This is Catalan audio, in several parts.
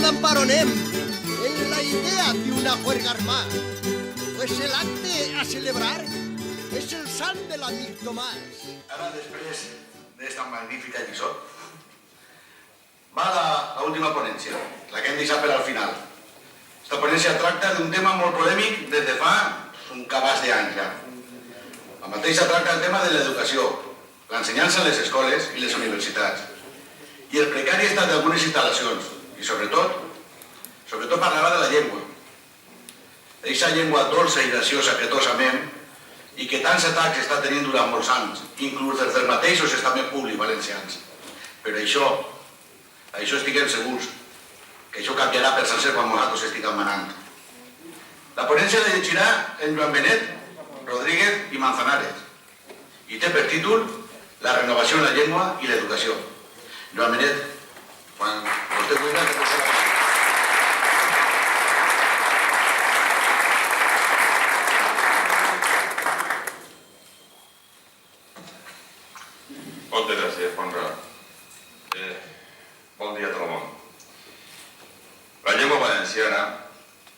d'Amparo anem, en la idea de una juerga armada. Pues el acte a celebrar es el sant de l'amic Tomàs. Ara, després d'esta magnífica lliçó, va l'última ponència, la que hem deixat per al final. Esta ponència tracta d'un tema molt polèmic des de fa un cabàs d'anys ja. La mateixa tracta el tema de l'educació, l'ensenyança a les escoles i les universitats, i el precari estat d'algunes instal·lacions, i sobretot parlava de la llengua. D'aquesta llengua dolça i graciosa que tots amem i que tants atacs està tenint durant molts anys, inclús dels mateixos estaments públics valencians. Però això estiguem segurs, que això canviarà per sencer quan nosaltres estiguem manant. La ponència la llegirà en Joan Benet, Rodríguez i Manzanares i té per títol La renovació en la llengua i l'educació. Joan Benet, quan vostè vulgui que pot ser la paraula. Moltes gràcies, Conrad. Bon dia a tot el món. La llengua valenciana,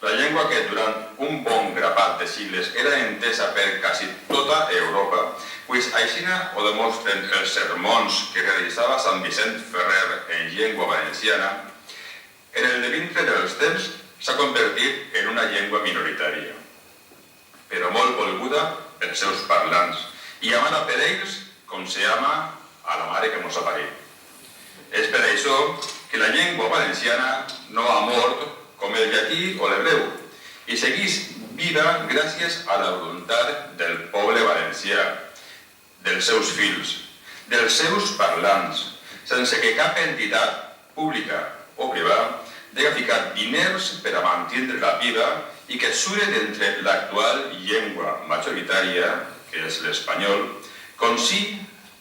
la llengua que durant un bon grapat de sigles era entesa per quasi tota Europa, pues aixina ho demostren els sermons que realitzava Sant Vicent Ferrer en llengua valenciana, en el devintre dels temps s'ha convertit en una llengua minoritària, però molt volguda pels seus parlants i amada per ells com se ama a la mare que mos ha parit. És per això que la llengua valenciana no ha mort com el llatí o l'hebreu i segueix viva gràcies a la voluntat del poble valencià, dels seus fills, dels seus parlants, sense que cap entitat pública o privada hagi ficat diners per a mantindre-la viva i que sure d'entre l'actual llengua majoritària, que és l'espanyol, com si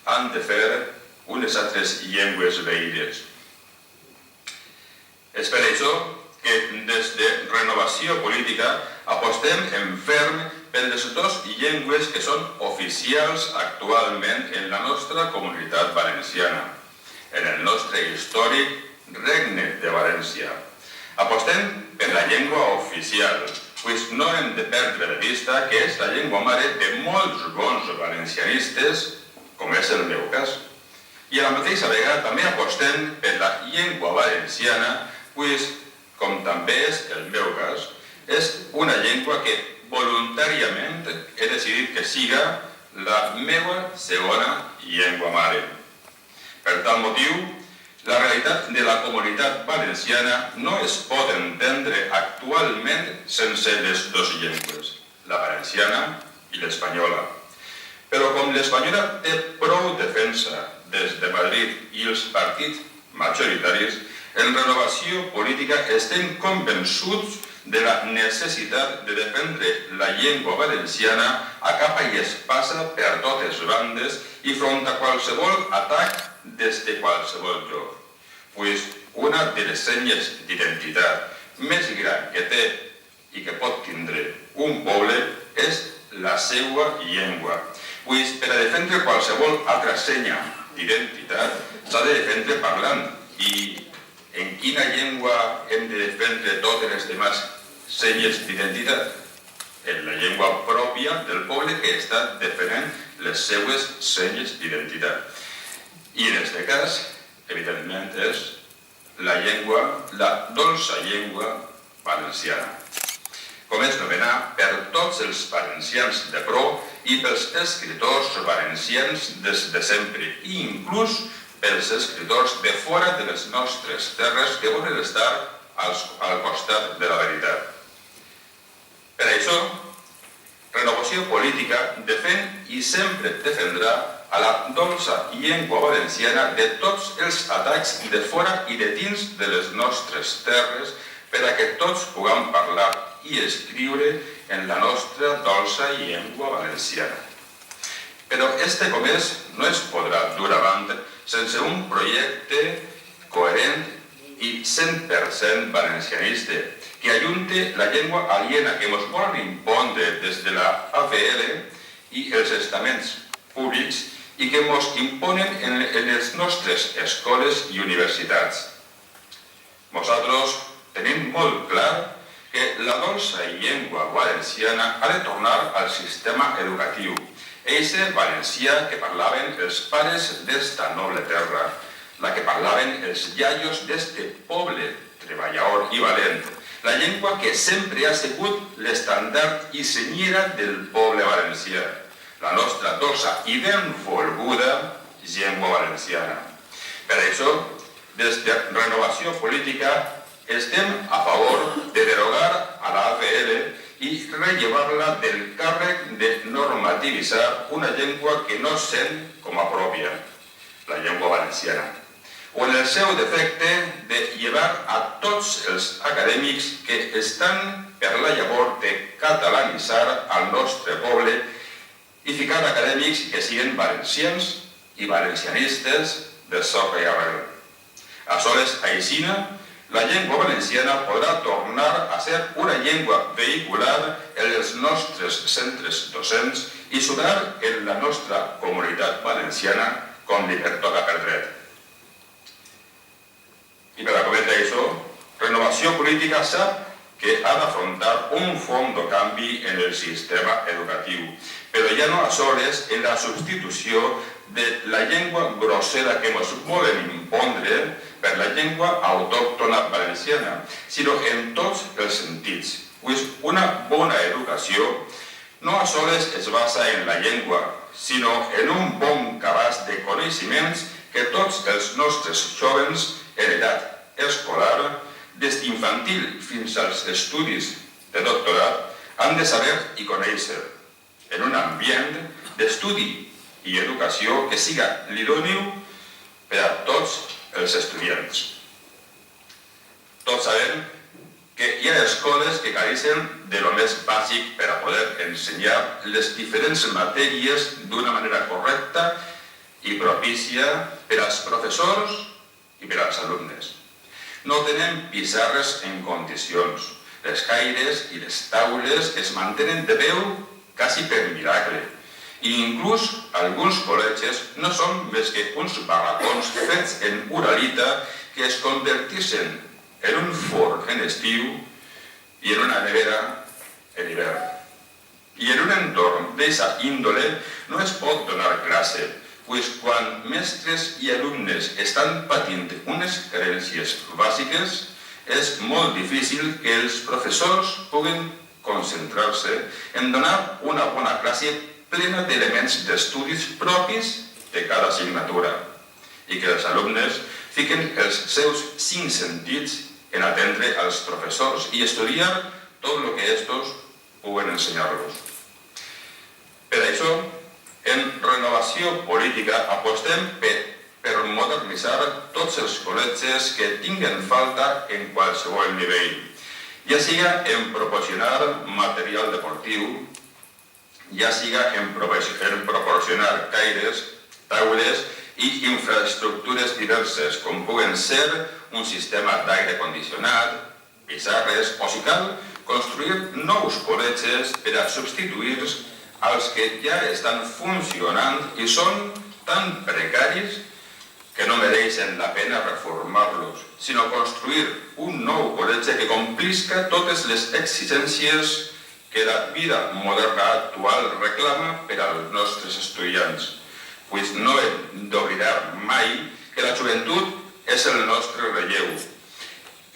han de fer unes altres llengües veïnes. És per això que des de Renovació Política apostem en ferm per les dues llengües que són oficials actualment en la nostra comunitat valenciana, en el nostre històric Regne de València. Apostem per la llengua oficial, pues no hem de perdre de vista que és la llengua mare de molts bons valencianistes, com és el meu cas. I a la mateixa vegada també apostem per la llengua valenciana, pues, com també és el meu cas, és una llengua que voluntàriament he decidit que siga la meva segona llengua mare. Per tal motiu, la realitat de la comunitat valenciana no es pot entendre actualment sense les dues llengües, la valenciana i l'espanyola. Però com l'espanyola té prou defensa des de Madrid i els partits majoritaris, en Renovació Política estem convençuts de la necessitat de defendre la llengua valenciana a capa i espasa per totes bandes i front a qualsevol atac des de qualsevol lloc. Pues una de les senyes d'identitat més gran que té i que pot tindre un poble és la seva llengua. Pues per a defendre qualsevol altra senya d'identitat s'ha de defendre parlant. I en quina llengua hem de defendre totes les demás senyes d'identitat? En la llengua pròpia del poble que està defendent les seues senyes d'identitat. I en aquest cas, evidentment, és la llengua, la dolça llengua valenciana. Com és nomenat per tots els valencians de pro i pels escriptors valencians des de sempre, i inclús pels escriptors de fora de les nostres terres que volen estar al costat de la veritat. Per això, Renovació Política defèn i sempre defendrà a la dolça llengua valenciana de tots els atacs de fora i de dins de les nostres terres per a que tots puguem parlar i escriure en la nostra dolça llengua valenciana. Però este comerç no es podrà dur avant sense un projecte coherent i 100% valencianista, que ajunte la llengua aliena que ens volen impondre des de la AVL i els estaments públics i que ens imponen en les nostres escoles i universitats. Nosaltres tenim molt clar que la dolça llengua valenciana ha de tornar al sistema educatiu. Eixe valencià que parlaven els pares d'esta noble terra, la que parlaven els iaios d'este poble treballador i valent, la llengua que sempre ha sigut l'estandard i senyera del poble valencià, la nostra dolça i ben volguda llengua valenciana. Per això, des de Renovació Política, estem a favor de derogar a la AVL i rellevar-la del càrrec de normativitzar una llengua que no sent com a pròpia, la llengua valenciana, o en el seu defecte de llevar a tots els acadèmics que estan per la llavor de catalanitzar al nostre poble i ficar acadèmics que siguin valencians i valencianistes de soca i arrel. Aleshores, aixina, la llengua valenciana podrà tornar a ser una llengua vehicular en els nostres centres docents i sonar en la nostra comunitat valenciana com li pertoca per dret. I per a comentar això, Renovació Política sap que ha d'afrontar un fons de canvi en el sistema educatiu, però ja no a soles en la substitució de la llengua grossera que ens volen impondre per la llengua autòctona valenciana, sinó en tots els sentits. Una bona educació no a soles es basa en la llengua, sinó en un bon cabàs de coneixements que tots els nostres jovens en edat escolar, des d'infantil fins als estudis de doctorat, han de saber i conèixer en un ambient d'estudi i educació que siga l'idòneu per a tots els estudiants. Tots sabem que hi ha escoles que careixen de lo més bàsic per a poder ensenyar les diferents matèries d'una manera correcta i propícia per als professors i per als alumnes. No tenen pissarres en condicions. Les caires i les taules es mantenen de peu quasi per miracle. I inclús alguns col·legis no són més que uns barracons fets en uralita que es converteixen en un forn en estiu i en una nevera en hivern. I en un entorn d'aquesta índole no es pot donar classe, pues quan mestres i alumnes estan patint unes carències bàsiques, és molt difícil que els professors puguen concentrar-se en donar una bona classe plena d'elements d'estudis propis de cada assignatura i que els alumnes fiquen els seus 5 sentits en atendre als professors i estudiar tot el que estos puguen ensenyar-los. Per això, en Renovació Política apostem per modernitzar tots els col·legis que tinguen falta en qualsevol nivell, ja siga en proporcionar material deportiu, ja siga en proporcionar caires, taules i infraestructures diverses, com puguen ser un sistema d'aire condicionat, pissarres, o si cal, construir nous col·legis per a substituir els que ja estan funcionant i són tan precaris que no mereixen la pena reformar-los, sinó construir un nou col·legi que complisca totes les exigències que la vida moderna actual reclama per als nostres estudiants, pues no hem d'oblidar mai que la joventut és el nostre relleu.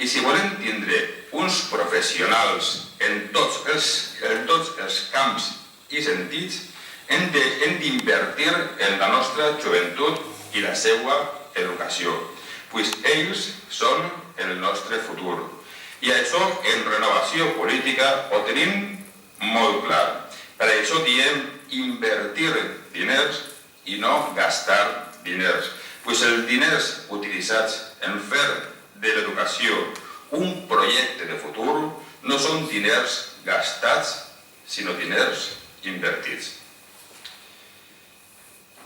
I si volem tindre uns professionals en tots els camps i sentits, hem d'invertir en la nostra joventut i la seva educació, pues ells són el nostre futur. I això en Renovació Política ho tenim molt clar. Per això diem invertir diners i no gastar diners, pues els diners utilitzats en fer de l'educació un projecte de futur no són diners gastats, sinó diners invertits.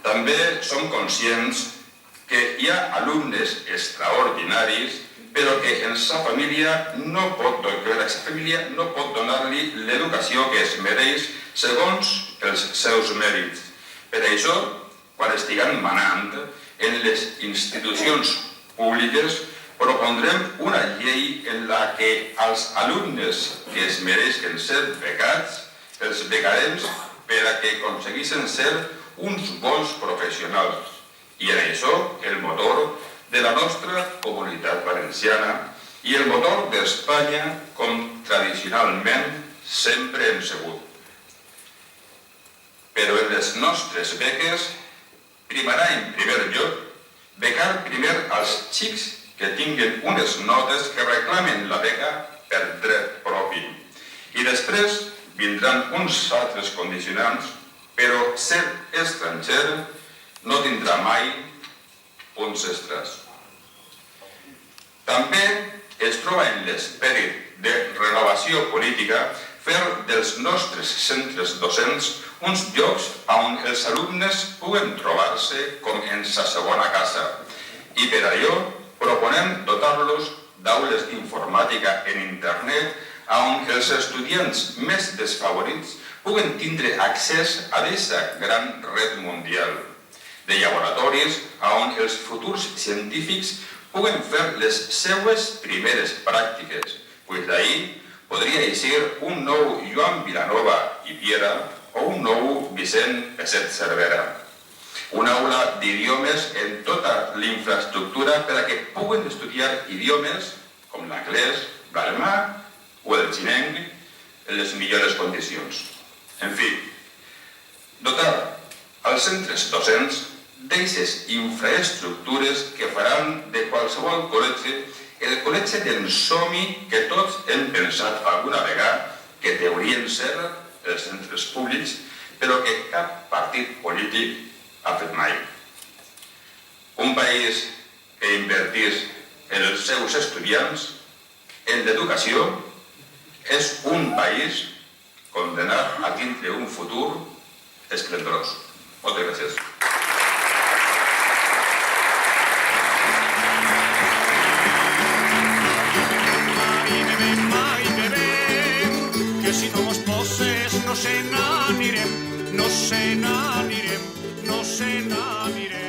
També som conscients que hi ha alumnes extraordinaris, però que la família no pot donar-li l'educació que es mereix segons els seus mèrits. Per això, quan estiguem manant en les institucions públiques, propondrem una llei en la que als alumnes que es mereixen ser becats els becarem per a que aconsegueixen ser uns bons professionals. I en això el motor de la nostra comunitat valenciana i el motor d'Espanya com tradicionalment sempre hem sigut. Però en les nostres beques primarà en primer lloc becar primer als xics que tinguen unes notes que reclamen la beca per dret propi. I després vindran uns altres condicionants, però ser estranger no tindrà mai punts extras. També es troba en l'esperit de renovació política fer dels nostres centres docents uns llocs on els alumnes puguen trobar-se com en sa segona casa. I per allò proponem dotar-los d'aules d'informàtica en internet on els estudiants més desfavorits puguen tindre accés a aquesta gran red mundial, de laboratoris on els futurs científics puguen fer les seues primeres pràctiques, pues d'ahir podria eixir un nou Joan Vilanova i Piera o un nou Vicent Peset Cervera. Una aula d'idiomes en tota la infraestructura per a que puguen estudiar idiomes com l'anglès, l'alemà o el xineng en les millors condicions. En fi, dotar els centres docents d'aquestes infraestructures que faran de qualsevol col·legi el col·legi del somni que tots hem pensat alguna vegada que deurien ser els centres públics, però que cap partit polític ha fet mai. Un país que invertís en els seus estudiants, en l'educació, és un país condenat a tindre un futur esplendorós. Moltes gràcies. Que si no mos poses no se n'anirem, no se n'anirem, no se n'anirem.